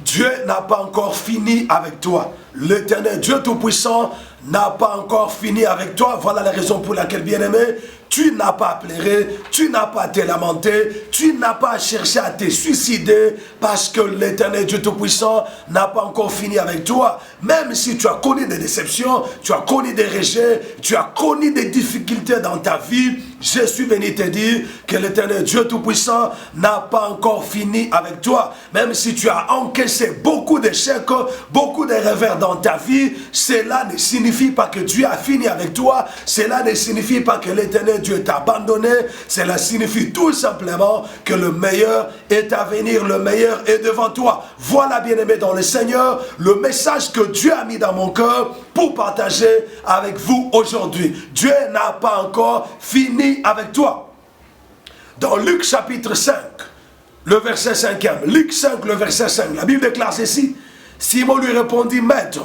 Dieu n'a pas encore fini avec toi. L'Éternel Dieu Tout-Puissant n'a pas encore fini avec toi. Voilà la raison pour laquelle, bien-aimé, tu n'as pas à pleurer, tu n'as pas à te lamenter, tu n'as pas à chercher à te suicider parce que l'Éternel Dieu Tout-Puissant n'a pas encore fini avec toi. Même si tu as connu des déceptions, tu as connu des rejets, tu as connu des difficultés dans ta vie, je suis venu te dire que l'Éternel Dieu Tout-Puissant n'a pas encore fini avec toi. Même si tu as encaissé beaucoup d'échecs, beaucoup de revers dans ta vie, cela ne signifie pas que Dieu a fini avec toi. Cela ne signifie pas que l'Éternel Dieu t'a abandonné. Cela signifie tout simplement que le meilleur est à venir, le meilleur est devant toi. Voilà, bien-aimé dans le Seigneur, le message que Dieu a mis dans mon cœur pour partager avec vous aujourd'hui. Dieu n'a pas encore fini avec toi. Dans Luc chapitre 5, le verset 5e, Luc 5, le verset 5, la Bible déclare ceci. Simon lui répondit, Maître,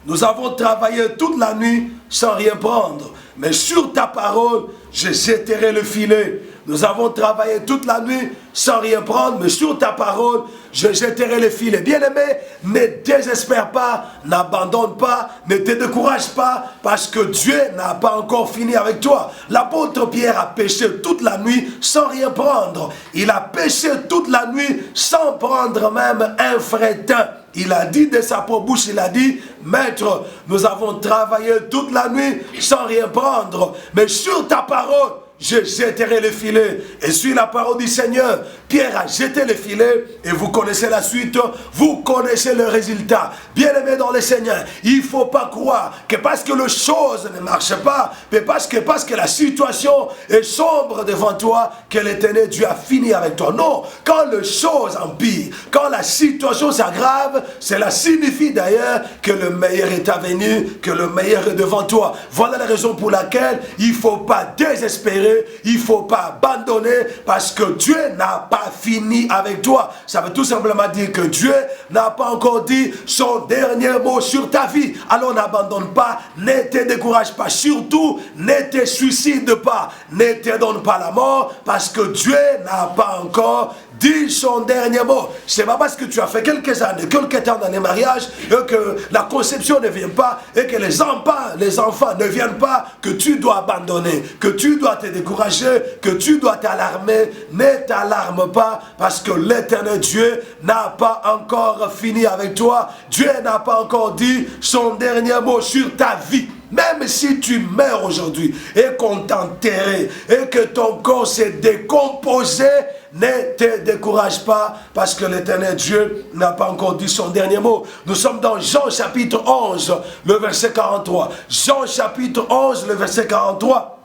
nous avons travaillé toute la nuit sans rien prendre, mais sur ta parole, je jetterai le filet. Nous avons travaillé toute la nuit sans rien prendre, mais sur ta parole, je jetterai le filet. Bien-aimé, ne désespère pas, n'abandonne pas, ne te décourage pas, parce que Dieu n'a pas encore fini avec toi. L'apôtre Pierre a péché toute la nuit sans rien prendre. Il a péché toute la nuit sans prendre même un fretin. Il a dit de sa propre bouche, il a dit, Maître, nous avons travaillé toute la nuit sans rien prendre, mais sur ta parole, je jetterai le filet. Et sur la parole du Seigneur, Pierre a jeté le filet et vous connaissez la suite, vous connaissez le résultat. Bien-aimé dans le Seigneur, il ne faut pas croire que parce que les choses ne marchent pas, mais parce que la situation est sombre devant toi, que l'Éternel Dieu a fini avec toi. Non, quand les choses empirent, quand la situation s'aggrave, cela signifie d'ailleurs que le meilleur est à venir, que le meilleur est devant toi. Voilà la raison pour laquelle il ne faut pas désespérer. Il ne faut pas abandonner parce que Dieu n'a pas fini avec toi. Ça veut tout simplement dire que Dieu n'a pas encore dit son dernier mot sur ta vie. Alors n'abandonne pas, ne te décourage pas. Surtout, ne te suicide pas. Ne te donne pas la mort parce que Dieu n'a pas encore dit son dernier mot. C'est pas parce que tu as fait quelques années, quelques temps dans les mariages et que la conception ne vient pas et que les enfants ne viennent pas que tu dois abandonner, que tu dois te décourager, que tu dois t'alarmer. Ne t'alarme pas parce que l'Éternel Dieu n'a pas encore fini avec toi. Dieu n'a pas encore dit son dernier mot sur ta vie. Même si tu meurs aujourd'hui et qu'on t'enterre et que ton corps s'est décomposé, ne te décourage pas parce que l'Éternel Dieu n'a pas encore dit son dernier mot. Nous sommes dans Jean chapitre 11, le verset 43. Jean chapitre 11, le verset 43.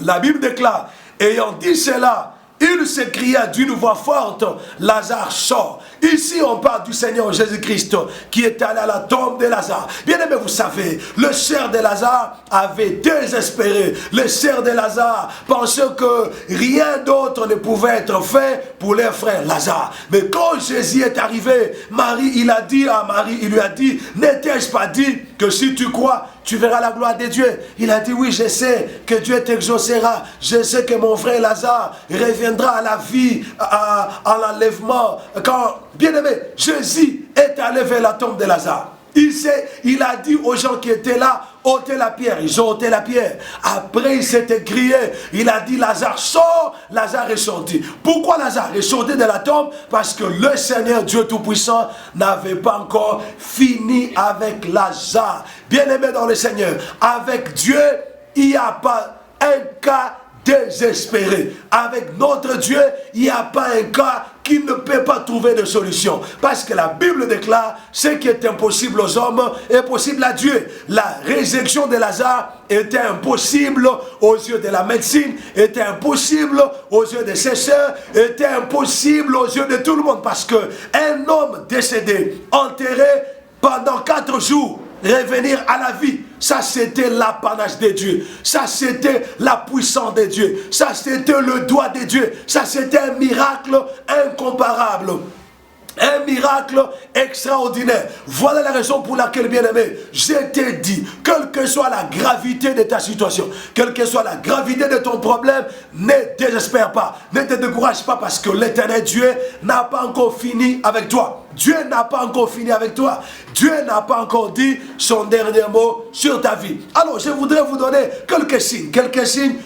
La Bible déclare, ayant dit cela, il s'écria d'une voix forte, Lazare sort. Ici on parle du Seigneur Jésus-Christ qui est allé à la tombe de Lazare. Bien aimé, vous savez, le cher de Lazare avait désespéré. Le cher de Lazare pensait que rien d'autre ne pouvait être fait pour leur frère Lazare. Mais quand Jésus est arrivé, il lui a dit, n'étais-je pas dit que si tu crois, tu verras la gloire de Dieu? Il a dit, oui, je sais que Dieu t'exaucera. Je sais que mon frère Lazare reviendra à la vie, à l'enlèvement. Bien-aimé, Jésus est allé vers la tombe de Lazare. Il a dit aux gens qui étaient là, ôtez la pierre. Ils ont ôté la pierre. Après, il s'est écrié. Il a dit, Lazare sort. Lazare est sorti. Pourquoi Lazare est sorti de la tombe? Parce que le Seigneur Dieu Tout-Puissant n'avait pas encore fini avec Lazare. Bien-aimé dans le Seigneur, avec Dieu, il n'y a pas un cas désespéré. Avec notre Dieu, il n'y a pas un cas qui ne peut pas trouver de solution. Parce que la Bible déclare, ce qui est impossible aux hommes est possible à Dieu. La résurrection de Lazare était impossible aux yeux de la médecine, était impossible aux yeux des chercheurs, était impossible aux yeux de tout le monde. Parce qu'un homme décédé, enterré pendant 4 jours, revenir à la vie, ça c'était l'apanage de Dieu, ça c'était la puissance de Dieu, ça c'était le doigt de Dieu, ça c'était un miracle incomparable. Un miracle extraordinaire. Voilà la raison pour laquelle, bien-aimé, je t'ai dit, quelle que soit la gravité de ta situation, quelle que soit la gravité de ton problème, ne désespère pas, ne te décourage pas parce que l'Éternel Dieu n'a pas encore fini avec toi. Dieu n'a pas encore fini avec toi. Dieu n'a pas encore dit son dernier mot sur ta vie. Alors, je voudrais vous donner quelques signes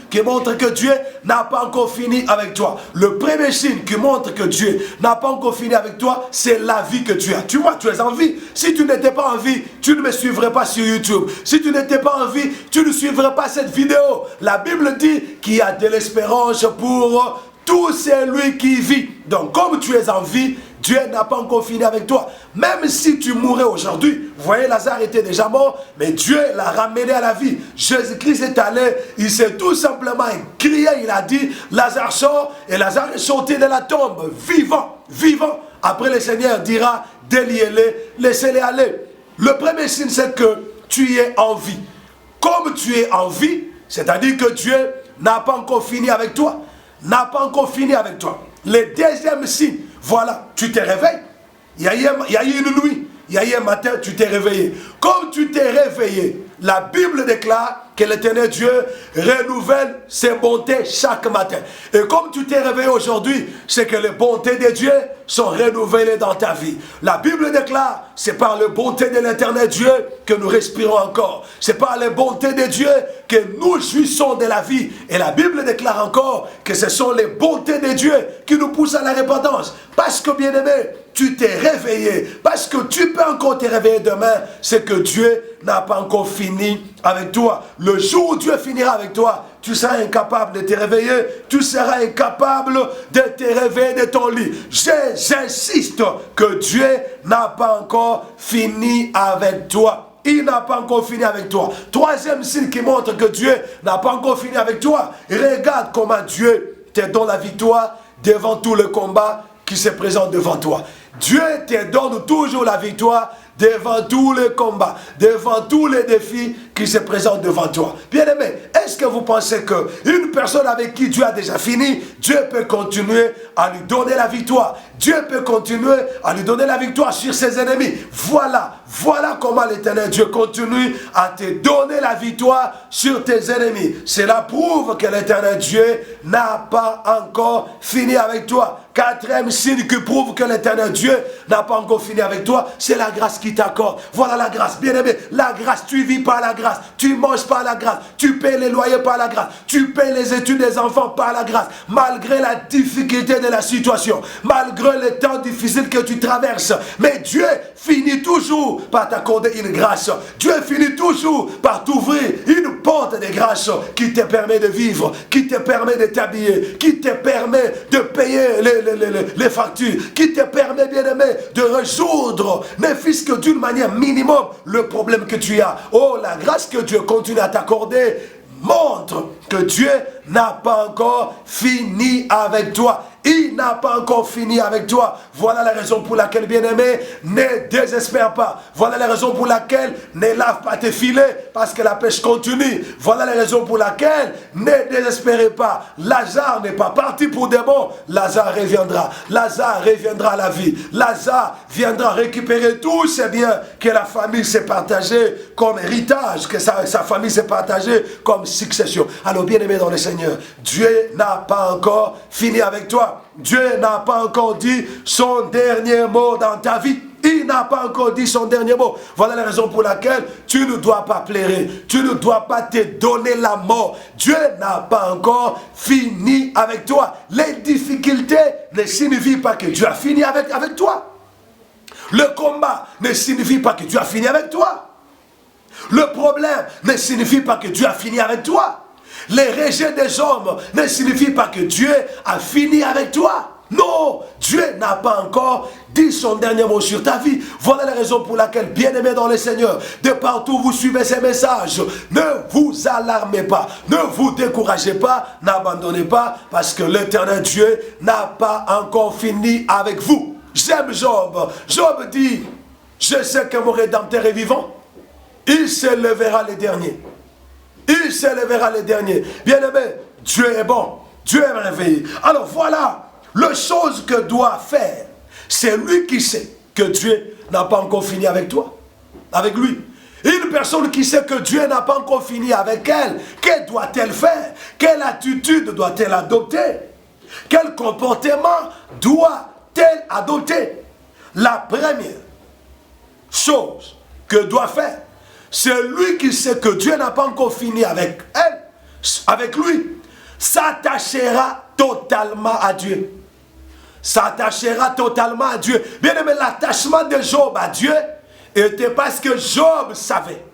qui montrent que Dieu n'a pas encore fini avec toi. Le premier signe qui montre que Dieu n'a pas encore fini avec toi, c'est la vie que tu as. Tu vois, tu es en vie. Si tu n'étais pas en vie, tu ne me suivrais pas sur YouTube. Si tu n'étais pas en vie, tu ne suivrais pas cette vidéo. La Bible dit qu'il y a de l'espérance pour tout celui qui vit. Donc, comme tu es en vie, Dieu n'a pas encore fini avec toi. Même si tu mourais aujourd'hui, vous voyez, Lazare était déjà mort, mais Dieu l'a ramené à la vie. Jésus-Christ est allé, il s'est tout simplement crié, il a dit, Lazare sort, et Lazare est sorti de la tombe, vivant, vivant. Après, le Seigneur dira, déliez-les, laissez-les aller. Le premier signe, c'est que tu es en vie. Comme tu es en vie, c'est-à-dire que Dieu n'a pas encore fini avec toi. N'a pas encore fini avec toi. Le deuxième signe, voilà, tu te réveilles. Il y a eu une nuit, il y a eu un matin, tu t'es réveillé. Comme tu t'es réveillé, la Bible déclare que l'Éternel Dieu renouvelle ses bontés chaque matin. Et comme tu t'es réveillé aujourd'hui, c'est que les bontés de Dieu sont renouvelées dans ta vie. La Bible déclare, c'est par les bontés de l'Éternel Dieu que nous respirons encore. C'est par les bontés de Dieu que nous jouissons de la vie. Et la Bible déclare encore que ce sont les bontés de Dieu qui nous poussent à la repentance. Parce que, bien-aimé, tu t'es réveillé. Parce que tu peux encore te réveiller demain, c'est que Dieu n'a pas encore fini avec toi. Le jour où Dieu finira avec toi, tu seras incapable de te réveiller, tu seras incapable de te réveiller de ton lit. J'insiste que Dieu n'a pas encore fini avec toi. Il n'a pas encore fini avec toi. Troisième signe qui montre que Dieu n'a pas encore fini avec toi. Regarde comment Dieu te donne la victoire devant tout le combat qui se présente devant toi. Dieu te donne toujours la victoire devant tous les combats, devant tous les défis qui se présentent devant toi. Bien-aimé, est-ce que vous pensez qu'une personne avec qui Dieu a déjà fini, Dieu peut continuer à lui donner la victoire? Dieu peut continuer à lui donner la victoire sur ses ennemis. Voilà comment l'Éternel Dieu continue à te donner la victoire sur tes ennemis. Cela prouve que l'Éternel Dieu n'a pas encore fini avec toi. Quatrième signe qui prouve que l'Éternel Dieu n'a pas encore fini avec toi, c'est la grâce qui t'accorde. Voilà la grâce, bien-aimé. La grâce, tu vis par la grâce, tu manges par la grâce, tu payes les loyers par la grâce, tu payes les études des enfants par la grâce, malgré la difficulté de la situation, malgré les temps difficiles que tu traverses. Mais Dieu finit toujours par t'accorder une grâce. Dieu finit toujours par t'ouvrir une porte de grâce qui te permet de vivre, qui te permet de t'habiller, qui te permet de payer les factures, qui te permet, bien-aimé, de résoudre, ne fût-ce que d'une manière minimum, le problème que tu as. Oh, la grâce que Dieu continue à t'accorder montre que Dieu n'a pas encore fini avec toi. Il n'a pas encore fini avec toi. Voilà la raison pour laquelle, bien-aimé, ne désespère pas. Voilà la raison pour laquelle ne lave pas tes filets, parce que la pêche continue. Voilà la raison pour laquelle ne désespérez pas. Lazare n'est pas parti pour des bons. Lazare reviendra. Lazare reviendra à la vie. Lazare viendra récupérer tous ces biens que la famille s'est partagée comme héritage, que sa famille s'est partagée comme succession. Alors, bien-aimé dans le Seigneur, Dieu n'a pas encore fini avec toi. Dieu n'a pas encore dit son dernier mot dans ta vie. Il n'a pas encore dit son dernier mot. Voilà la raison pour laquelle tu ne dois pas pleurer. Tu ne dois pas te donner la mort. Dieu n'a pas encore fini avec toi. Les difficultés ne signifient pas que Dieu a fini avec toi. Le combat ne signifie pas que Dieu a fini avec toi. Le problème ne signifie pas que Dieu a fini avec toi. Les rejets des hommes ne signifient pas que Dieu a fini avec toi. Non, Dieu n'a pas encore dit son dernier mot sur ta vie. Voilà la raison pour laquelle, bien-aimés dans le Seigneur, de partout vous suivez ces messages, ne vous alarmez pas, ne vous découragez pas, n'abandonnez pas, parce que l'Éternel Dieu n'a pas encore fini avec vous. J'aime Job. Job dit, je sais que mon Rédempteur est vivant, il se lèvera le dernier. Il se lèvera le dernier. Bien-aimé, Dieu est bon. Dieu est réveillé. Alors voilà, la chose que doit faire, c'est lui qui sait que Dieu n'a pas encore fini avec toi, avec lui. Une personne qui sait que Dieu n'a pas encore fini avec elle, que doit-elle faire? Quelle attitude doit-elle adopter? Quel comportement doit-elle adopter? La première chose que doit faire, c'est lui qui sait que Dieu n'a pas encore fini avec elle, avec lui, s'attachera totalement à Dieu. S'attachera totalement à Dieu. Bien aimé, l'attachement de Job à Dieu était parce que Job savait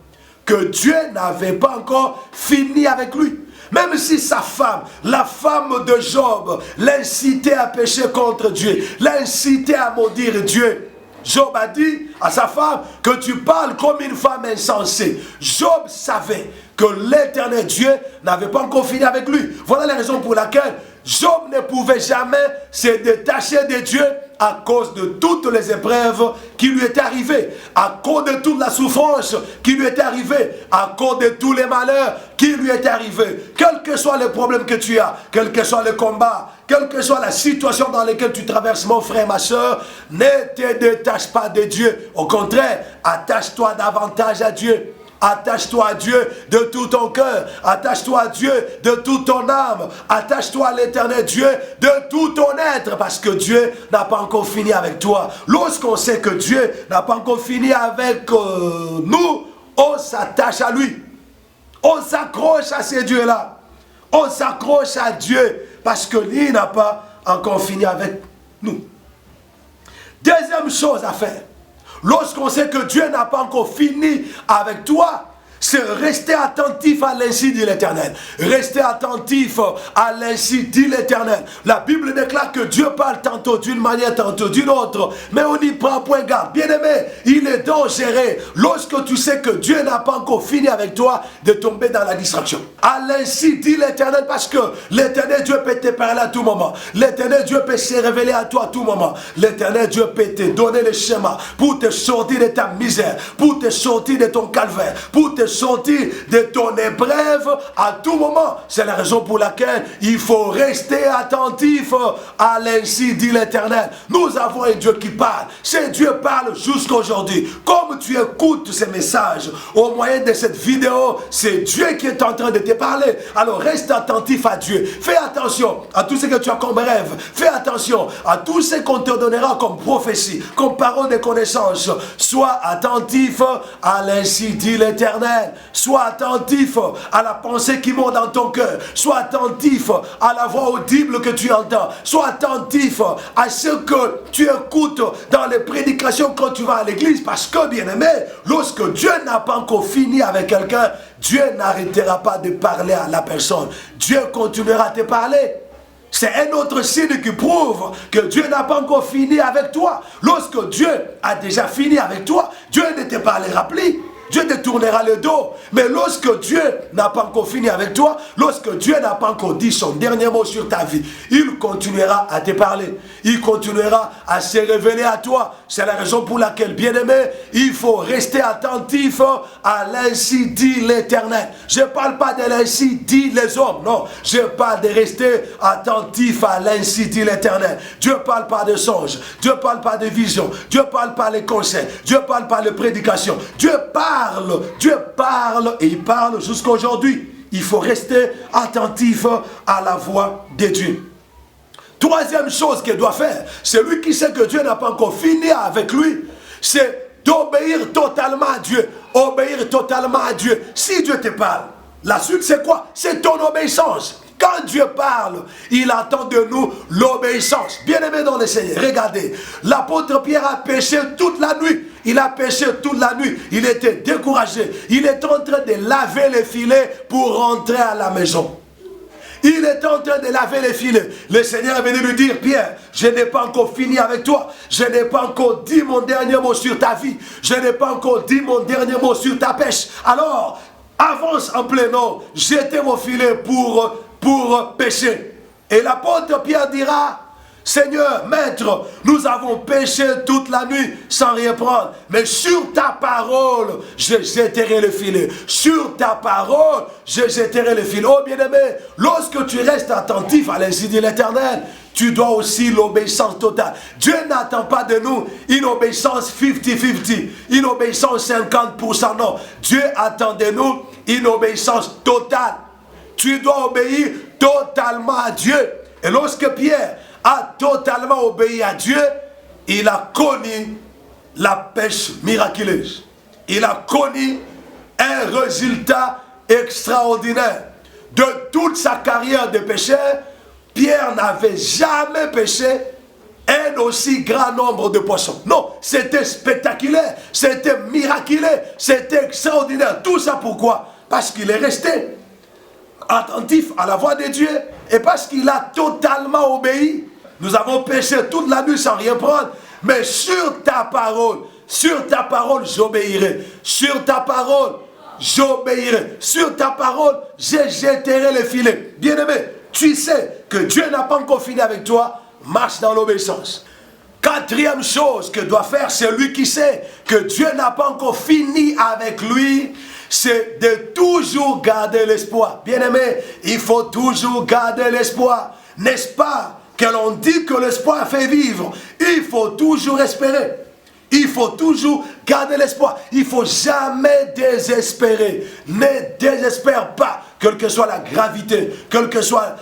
que Dieu n'avait pas encore fini avec lui. Même si sa femme, la femme de Job, l'incitait à pécher contre Dieu, l'incitait à maudire Dieu, Job a dit à sa femme que tu parles comme une femme insensée. Job savait que l'Éternel Dieu n'avait pas encore fini avec lui. Voilà la raison pour laquelle Job ne pouvait jamais se détacher de Dieu à cause de toutes les épreuves qui lui étaient arrivées, à cause de toute la souffrance qui lui était arrivée, à cause de tous les malheurs qui lui étaient arrivés. Quel que soit le problème que tu as, quel que soit le combat, quelle que soit la situation dans laquelle tu traverses, mon frère, ma soeur, ne te détache pas de Dieu. Au contraire, attache-toi davantage à Dieu. Attache-toi à Dieu de tout ton cœur. Attache-toi à Dieu de toute ton âme. Attache-toi à l'Éternel Dieu de tout ton être. Parce que Dieu n'a pas encore fini avec toi. Lorsqu'on sait que Dieu n'a pas encore fini avec nous, on s'attache à lui. On s'accroche à ces dieux-là. On s'accroche à Dieu parce que lui n'a pas encore fini avec nous. Deuxième chose à faire. Lorsqu'on sait que Dieu n'a pas encore fini avec toi, c'est rester attentif à l'insi de l'Éternel. Rester attentif à l'insi de l'Éternel. La Bible déclare que Dieu parle tantôt d'une manière, tantôt d'une autre. Mais on n'y prend point garde. Bien aimé, il est dangereux lorsque tu sais que Dieu n'a pas encore fini avec toi de tomber dans la distraction. À l'insi de l'Éternel, parce que l'Éternel Dieu peut te parler à tout moment. L'Éternel Dieu peut se révéler à toi à tout moment. L'Éternel Dieu peut te donner le schéma pour te sortir de ta misère, pour te sortir de ton calvaire, pour te sortir de ton épreuve à tout moment. C'est la raison pour laquelle il faut rester attentif à l'insi dit l'Éternel. Nous avons un Dieu qui parle. Ce Dieu parle jusqu'à aujourd'hui. Comme tu écoutes ces messages au moyen de cette vidéo, c'est Dieu qui est en train de te parler. Alors reste attentif à Dieu. Fais attention à tout ce que tu as comme rêve. Fais attention à tout ce qu'on te donnera comme prophétie, comme parole de connaissance. Sois attentif à l'insi dit l'Éternel. Sois attentif à la pensée qui monte dans ton cœur. Sois attentif à la voix audible que tu entends. Sois attentif à ce que tu écoutes dans les prédications quand tu vas à l'église. Parce que, bien aimé, lorsque Dieu n'a pas encore fini avec quelqu'un, Dieu n'arrêtera pas de parler à la personne. Dieu continuera à te parler. C'est un autre signe qui prouve que Dieu n'a pas encore fini avec toi. Lorsque Dieu a déjà fini avec toi, Dieu ne te parlera plus. Dieu te tournera le dos. Mais lorsque Dieu n'a pas encore fini avec toi, lorsque Dieu n'a pas encore dit son dernier mot sur ta vie, il continuera à te parler. Il continuera à se révéler à toi. C'est la raison pour laquelle, bien aimé, il faut rester attentif à l'ainsi dit l'Éternel. Je ne parle pas de l'ainsi dit les hommes, non. Je parle de rester attentif à l'ainsi dit l'Éternel. Dieu ne parle pas de songes. Dieu ne parle pas de visions. Dieu ne parle pas de conseils. Dieu ne parle pas de prédications. Dieu parle et il parle jusqu'à aujourd'hui. Il faut rester attentif à la voix de Dieu. Troisième chose qu'il doit faire, celui qui sait que Dieu n'a pas encore fini avec lui, c'est d'obéir totalement à Dieu. Obéir totalement à Dieu. Si Dieu te parle, la suite c'est quoi? C'est ton obéissance. Quand Dieu parle, il attend de nous l'obéissance. Bien-aimé dans le Seigneur, regardez, l'apôtre Pierre a péché toute la nuit. Il a péché toute la nuit. Il était découragé. Il est en train de laver les filets pour rentrer à la maison. Il est en train de laver les filets. Le Seigneur est venu lui dire, Pierre, je n'ai pas encore fini avec toi. Je n'ai pas encore dit mon dernier mot sur ta vie. Je n'ai pas encore dit mon dernier mot sur ta pêche. Alors, avance en plein eau. Jetez vos filets pour pécher. Et l'apôtre Pierre dira, Seigneur, Maître, nous avons péché toute la nuit sans rien prendre. Mais sur ta parole, je jetterai le filet. Sur ta parole, je jetterai le filet. Oh bien-aimé, lorsque tu restes attentif à l'insi de l'Éternel, tu dois aussi l'obéissance totale. Dieu n'attend pas de nous une obéissance 50-50, une obéissance 50%, non. Dieu attend de nous une obéissance totale. Tu dois obéir totalement à Dieu. Et lorsque Pierre a totalement obéi à Dieu, il a connu la pêche miraculeuse. Il a connu un résultat extraordinaire. De toute sa carrière de pêcheur, Pierre n'avait jamais pêché un aussi grand nombre de poissons. Non, c'était spectaculaire, c'était miraculeux, c'était extraordinaire. Tout ça pourquoi? Parce qu'il est resté attentif à la voix de Dieu et parce qu'il a totalement obéi. Nous avons péché toute la nuit sans rien prendre, mais sur ta parole, j'obéirai. Sur ta parole, j'obéirai. Sur ta parole, je jetterai le filet. Bien-aimé, tu sais que Dieu n'a pas encore fini avec toi, marche dans l'obéissance. Quatrième chose que doit faire celui qui sait que Dieu n'a pas encore fini avec lui, c'est de toujours garder l'espoir. Bien-aimé, il faut toujours garder l'espoir. N'est-ce pas que l'on dit que l'espoir fait vivre? Il faut toujours espérer. Il faut toujours garder l'espoir. Il ne faut jamais désespérer. Ne désespère pas, quelle que soit la gravité, quelle que soit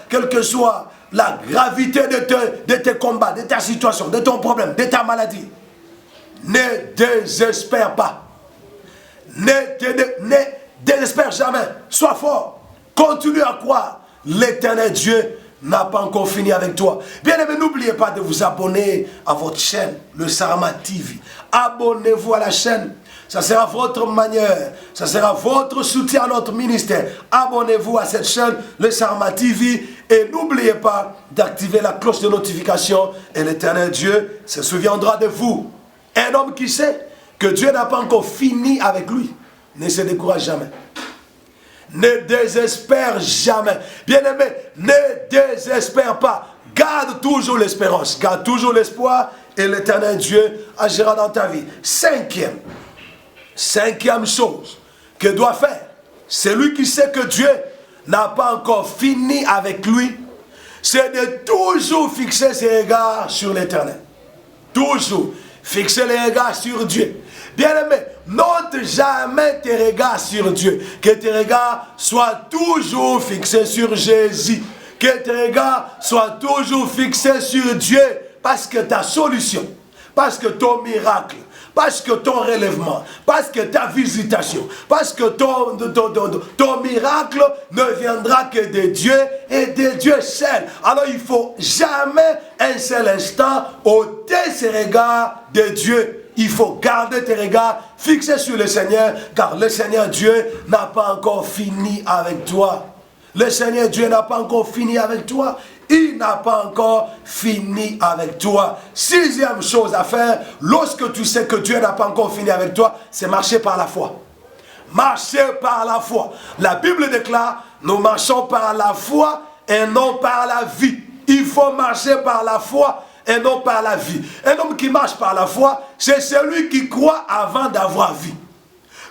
la gravité de tes combats, de ta situation, de ton problème, de ta maladie. Ne désespère pas. Ne désespère jamais. Sois fort. Continue à croire. L'Éternel Dieu n'a pas encore fini avec toi. Bien aimé, n'oubliez pas de vous abonner à votre chaîne, le Sarma TV. Abonnez-vous à la chaîne. Ça sera votre manière, ça sera votre soutien à notre ministère. Abonnez-vous à cette chaîne, le Sarma TV. Et n'oubliez pas d'activer la cloche de notification. Et l'Éternel Dieu se souviendra de vous. Un homme qui sait que Dieu n'a pas encore fini avec lui ne se décourage jamais. Ne désespère jamais. Bien-aimé, ne désespère pas. Garde toujours l'espérance. Garde toujours l'espoir. Et l'Éternel Dieu agira dans ta vie. Cinquième chose que doit faire celui qui sait que Dieu n'a pas encore fini avec lui, c'est de toujours fixer ses regards sur l'Éternel. Toujours fixer les regards sur Dieu. Bien-aimé, note jamais tes regards sur Dieu. Que tes regards soient toujours fixés sur Jésus. Que tes regards soient toujours fixés sur Dieu. Parce que ta solution, parce que ton miracle, parce que ton relèvement, parce que ta visitation, parce que ton miracle ne viendra que de Dieu et de Dieu seul. Alors il ne faut jamais un seul instant ôter ses regards de Dieu. Il faut garder tes regards fixés sur le Seigneur, car le Seigneur Dieu n'a pas encore fini avec toi. Le Seigneur Dieu n'a pas encore fini avec toi. Il n'a pas encore fini avec toi. Sixième chose à faire, lorsque tu sais que Dieu n'a pas encore fini avec toi, c'est marcher par la foi. Marcher par la foi. La Bible déclare, nous marchons par la foi et non par la vie. Il faut marcher par la foi et non par la vie. Un homme qui marche par la foi, c'est celui qui croit avant d'avoir vu.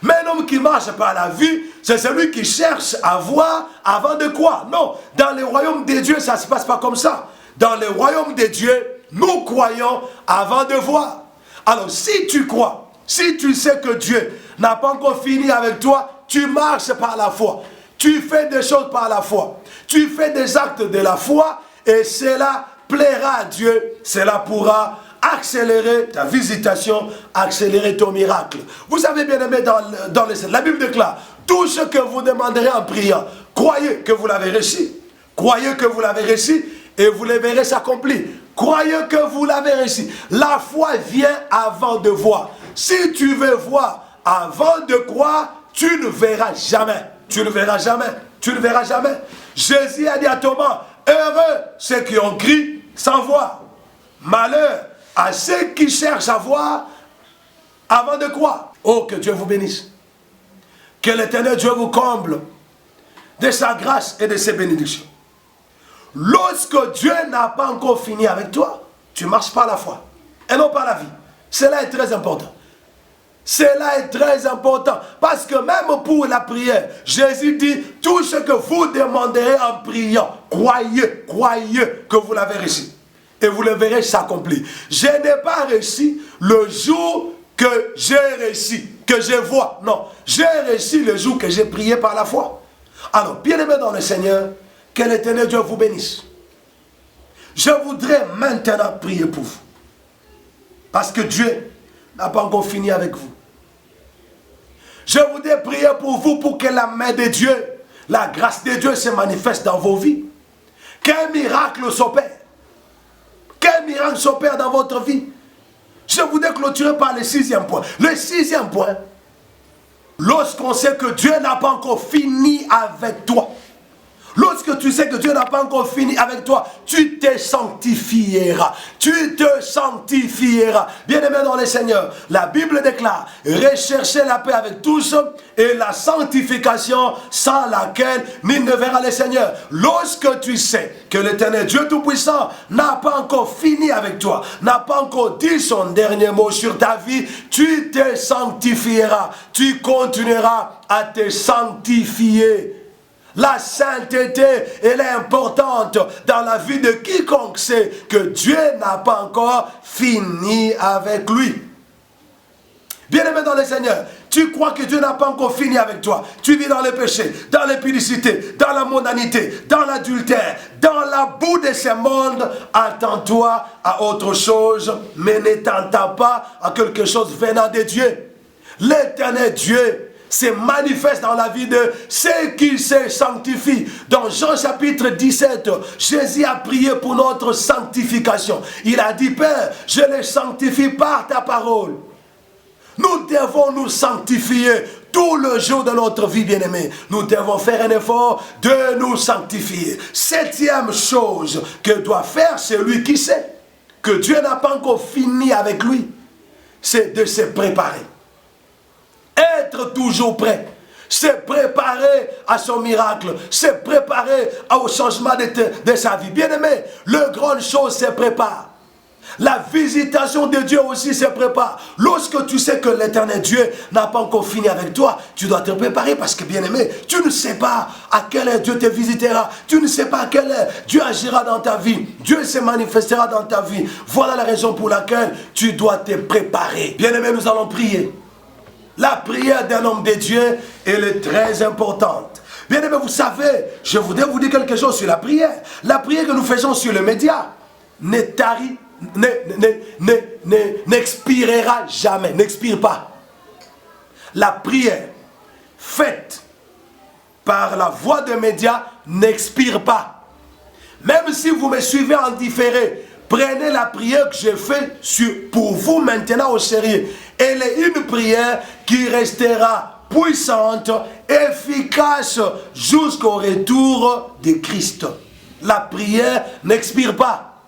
Mais un homme qui marche par la vie, c'est celui qui cherche à voir avant de croire. Non, dans le royaume de Dieu, ça ne se passe pas comme ça. Dans le royaume de Dieu, nous croyons avant de voir. Alors si tu crois, si tu sais que Dieu n'a pas encore fini avec toi, tu marches par la foi. Tu fais des choses par la foi. Tu fais des actes de la foi et cela plaira à Dieu. Cela pourra accélérer ta visitation, accélérer ton miracle. Vous savez bien aimé, dans la Bible déclare, tout ce que vous demanderez en priant, croyez que vous l'avez reçu. Croyez que vous l'avez reçu et vous le verrez s'accomplir. Croyez que vous l'avez reçu. La foi vient avant de voir. Si tu veux voir avant de croire, tu ne verras jamais. Tu ne verras jamais. Tu ne verras jamais. Jésus a dit à Thomas, heureux ceux qui ont cru sans voir. Malheur à ceux qui cherchent à voir avant de croire. Oh, que Dieu vous bénisse. Que l'Éternel Dieu vous comble de sa grâce et de ses bénédictions. Lorsque Dieu n'a pas encore fini avec toi, tu marches par la foi et non par la vie. Cela est très important. Cela est très important. Parce que même pour la prière, Jésus dit, tout ce que vous demanderez en priant, croyez que vous l'avez reçu. Et vous le verrez s'accomplir. Je n'ai pas reçu le jour que j'ai reçu, que je vois. Non, j'ai reçu le jour que j'ai prié par la foi. Alors, bien-aimés dans le Seigneur, que l'Éternel Dieu vous bénisse. Je voudrais maintenant prier pour vous. Parce que Dieu n'a pas encore fini avec vous. Je voudrais prier pour vous pour que la main de Dieu, la grâce de Dieu se manifeste dans vos vies. Qu'un miracle s'opère. Qu'un miracle s'opère dans votre vie. Je voudrais clôturer par le 6e point. Le 6e point, lorsqu'on sait que Dieu n'a pas encore fini avec toi, lorsque tu sais que Dieu n'a pas encore fini avec toi, tu te sanctifieras. Tu te sanctifieras. Bien-aimé dans le Seigneur, la Bible déclare, recherchez la paix avec tous et la sanctification sans laquelle nul ne verra le Seigneur. Lorsque tu sais que l'Éternel Dieu Tout-Puissant n'a pas encore fini avec toi, n'a pas encore dit son dernier mot sur ta vie, tu te sanctifieras. Tu continueras à te sanctifier. La sainteté, elle est importante dans la vie de quiconque sait que Dieu n'a pas encore fini avec lui. Bien-aimé dans le Seigneur, tu crois que Dieu n'a pas encore fini avec toi. Tu vis dans le péché, dans l'impudicité, dans la mondanité, dans l'adultère, dans la boue de ce monde. Attends-toi à autre chose, mais ne t'attends pas à quelque chose venant de Dieu. L'Éternel Dieu se manifeste dans la vie de ceux qui se sanctifient. Dans Jean chapitre 17, Jésus a prié pour notre sanctification. Il a dit, Père, je les sanctifie par ta parole. Nous devons nous sanctifier tout le jour de notre vie, bien-aimés. Nous devons faire un effort de nous sanctifier. 7e chose que doit faire celui qui sait que Dieu n'a pas encore fini avec lui, c'est de se préparer. Être toujours prêt, se préparer à son miracle, se préparer au changement de sa vie. Bien-aimé, le grande chose se prépare. La visitation de Dieu aussi se prépare. Lorsque tu sais que l'Éternel Dieu n'a pas encore fini avec toi, tu dois te préparer parce que, bien-aimé, tu ne sais pas à quelle heure Dieu te visitera. Tu ne sais pas à quelle heure Dieu agira dans ta vie. Dieu se manifestera dans ta vie. Voilà la raison pour laquelle tu dois te préparer. Bien-aimé, nous allons prier. La prière d'un homme de Dieu, elle est très importante. Bien aimé, vous savez, je voudrais vous dire quelque chose sur la prière. La prière que nous faisons sur les médias n'expirera jamais, n'expire pas. La prière faite par la voie des médias n'expire pas. Même si vous me suivez en différé, prenez la prière que j'ai faite pour vous maintenant au sérieux. Elle est une prière qui restera puissante, efficace jusqu'au retour de Christ. La prière n'expire pas.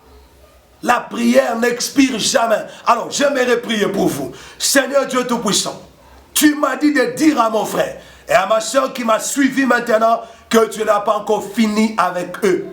La prière n'expire jamais. Alors, j'aimerais prier pour vous. Seigneur Dieu Tout-Puissant, tu m'as dit de dire à mon frère et à ma soeur qui m'a suivi maintenant que tu n'as pas encore fini avec eux.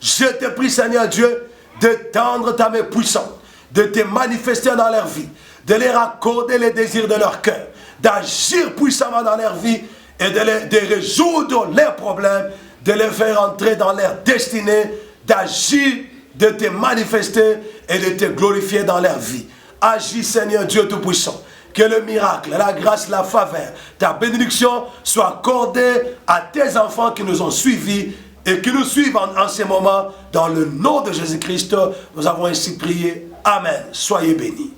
Je te prie, Seigneur Dieu, de tendre ta main puissante, de te manifester dans leur vie, de leur accorder les désirs de leur cœur, d'agir puissamment dans leur vie et de résoudre leurs problèmes, de les faire entrer dans leur destinée, d'agir, de te manifester et de te glorifier dans leur vie. Agis, Seigneur Dieu Tout-Puissant. Que le miracle, la grâce, la faveur, ta bénédiction soit accordée à tes enfants qui nous ont suivis et qui nous suivent en ce moment. Dans le nom de Jésus-Christ, nous avons ainsi prié. Amen. Soyez bénis.